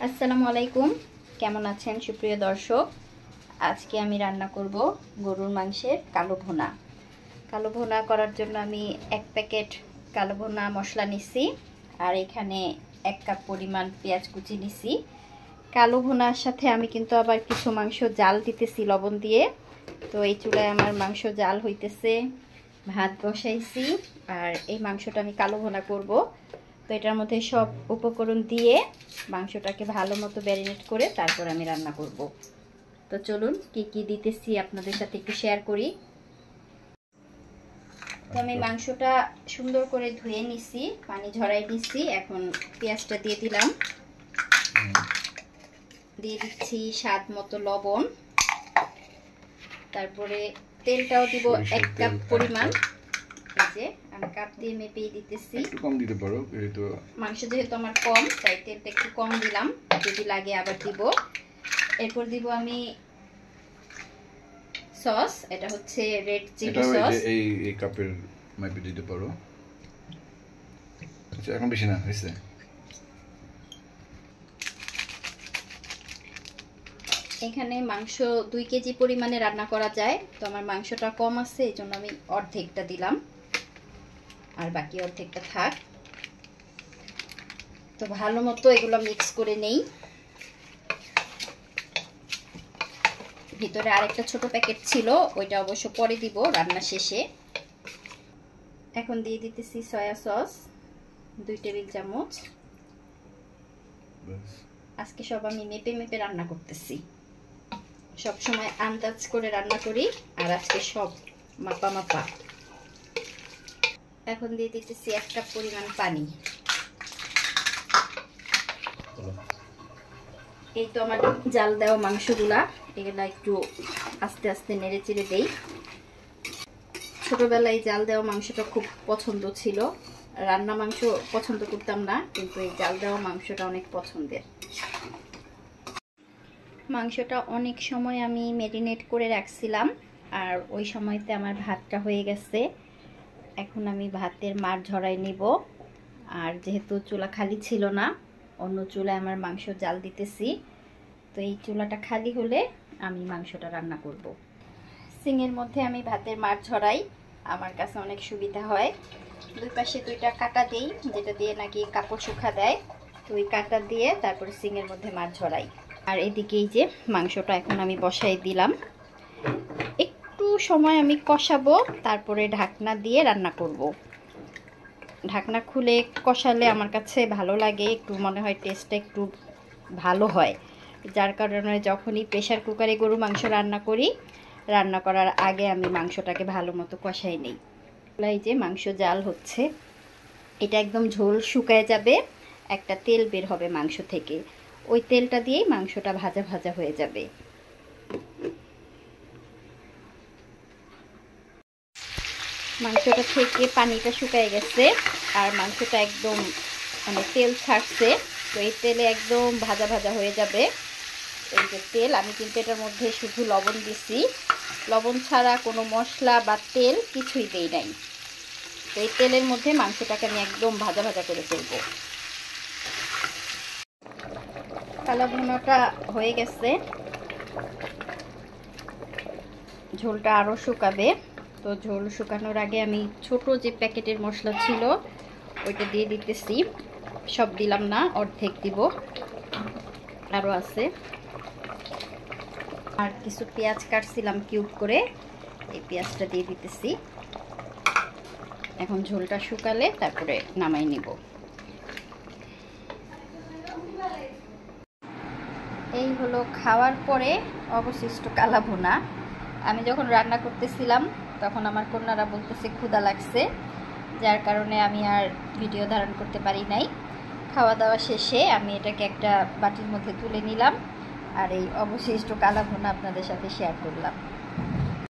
আসসালামু আলাইকুম, কেমন আছেন সুপ্রিয় দর্শক? আজকে আমি রান্না করব গরুর মাংসের কালো ভুনা। কালো ভুনা করার জন্য আমি 1 প্যাকেট কালো ভুনা মশলা নিছি, আর এখানে 1 কাপ পরিমাণ পেঁয়াজ কুচি নিছি। কালো ভুনার সাথে আমি কিন্তু আবার কিছু মাংস জাল দিতেছি লবণ দিয়ে। তো এই চুলায় আমার মাংস জাল হইতেছে, ভাত বসাইছি, আর এই মাংসটা আমি কালো ভুনা করব। তো এটার মধ্যে সব উপকরণ দিয়ে মাংসটাকে ভালো মতো ম্যারিনেট করে তারপর আমি রান্না করব। তো চলুন কি কি দিতেছি আপনাদের সাথে একটু শেয়ার করি। তো আমি মাংসটা সুন্দর করে ধুয়ে নিছি, পানি ঝরাই নিছি। এখন পেঁয়াজটা দিয়ে দিলাম, দিয়ে দিচ্ছি স্বাদ মতো লবণ, তারপরে তেলটাও দিব 1 কাপ পরিমাণ। এই যে আমি কাপ দিয়ে মেপে দিতেছি, একটু কম দিতে পারো, যেহেতু মাংস যেহেতু আমার কম তাই তেলটা একটু কম দিলাম, যদি লাগে আবার দিব। এরপর দিব আমি সস, এটা হচ্ছে রেড চিলি সস। এই কাপের মেপে দিতে পারো। আচ্ছা, এখন বেশি না হইছে। এখানে মাংস 2 কেজি পরিমাণে রান্না করা যায়, তো আমার মাংসটা কম আছে, এই জন্য আমি অর্ধেকটা দিলাম, আর বাকি অর্ধেকটা থাক। তো ভালো মতো এগুলো মিক্স করে নেই। ভিতরে আরেকটা ছোট প্যাকেট ছিল, ওইটা অবশ্য পরে দিব রান্না শেষে। এখন দিয়ে দিতেছি সয়া সস 2 টেবিল চামচ। আজকে সব আমি মেপে মেপে রান্না করতেছি, সব সময় আন্দাজ করে রান্না করি, আর আজকে সব মাপা মাপা। এখন দিয়ে দিতেছি 1 কাপ পরিমাণ পানি। এই তো আমার জাল দেওয়া মাংসগুলা, এগুলা একটু আস্তে আস্তে নেড়ে চেড়ে দেই। ছোটবেলায় জাল দেওয়া মাংসটা খুব পছন্দ ছিল, রান্না মাংস পছন্দ করতাম না, কিন্তু এই জাল দেওয়া মাংসটা অনেক পছন্দের। মাংসটা অনেক সময় আমি ম্যারিনেট করে রাখছিলাম, আর ওই সময়তে আমার ভাতটা হয়ে গেছে। এখন আমি ভাতের মাড় ঝরাই নিব, আর যেহেতু চুলা খালি ছিল না, অন্য চুলায় আমার মাংস জাল দিতেছি। তো এই চুলাটা খালি হলে আমি মাংসটা রান্না করব। সিংয়ের মধ্যে আমি ভাতের মাড় ঝরাই, আমার কাছে অনেক সুবিধা হয়। 2 পাশে 2টা কাঁটা দেই, যেটা দিয়ে নাকি কাপড় শুকা দেয়। তো ওই কাঁটা দিয়ে তারপরে সিংয়ের মধ্যে মাড় ঝরাই। আর এদিকে এই যে মাংসটা এখন আমি বসাই দিলাম, একটু সময় আমি কষাবো, তারপরে ঢাকনা দিয়ে রান্না করব। ঢাকনা খুলে কষালে আমার কাছে ভালো লাগে, একটু মনে হয় টেস্টটা একটু ভালো হয়। যার কারণে যখনই প্রেসার কুকারে গরু মাংস রান্না করি, রান্না করার আগে আমি মাংসটাকে ভালো মতো কষাই নিই। এই যে মাংস জাল হচ্ছে, এটা একদম ঝোল শুকায় যাবে, একটা তেল বের হবে মাংস থেকে, ওই তেলটা দিয়েই মাংসটা ভাজা ভাজা হয়ে যাবে। মাংসটা থেকে পানিটা শুকায় গেছে, আর মাংসটা একদম মানে তেল ছাড়ছে। তো এই তেলে একদম ভাজা ভাজা হয়ে যাবে। এই যে তেল, আমি কিন্তু এটার মধ্যে শুধু লবণ দিছি, লবণ ছাড়া কোনো মশলা বা তেল কিছুই দেই নাই। তো এই তেলের মধ্যে মাংসটাকে আমি একদম ভাজা ভাজা করে ফেলব। কালো ভুনাটা হয়ে গেছে, ঝোলটা আরও শুকাবে। তো ঝোল শুকানোর আগে আমি ছোট যে প্যাকেটের মশলা ছিল ওইটা দিয়ে দিতেছি। সব দিলাম না, অর্ধেক দিব, আরও আছে। আর কিছু পেঁয়াজ কাটছিলাম কিউব করে, এই পেঁয়াজটা দিয়ে দিতেছি। এখন ঝোলটা শুকালে তারপরে নামাই নিব। এই হলো খাওয়ার পরে অবশিষ্ট কালা ভুনা। আমি যখন রান্না করতেছিলাম তখন আমার কন্যারা বলতেছে ক্ষুধা লাগছে, যার কারণে আমি আর ভিডিও ধারণ করতে পারি নাই। খাওয়া দাওয়া শেষে আমি এটাকে একটা বাটির মধ্যে তুলে নিলাম, আর এই অবশিষ্ট কালা ভুনা আপনাদের সাথে শেয়ার করলাম।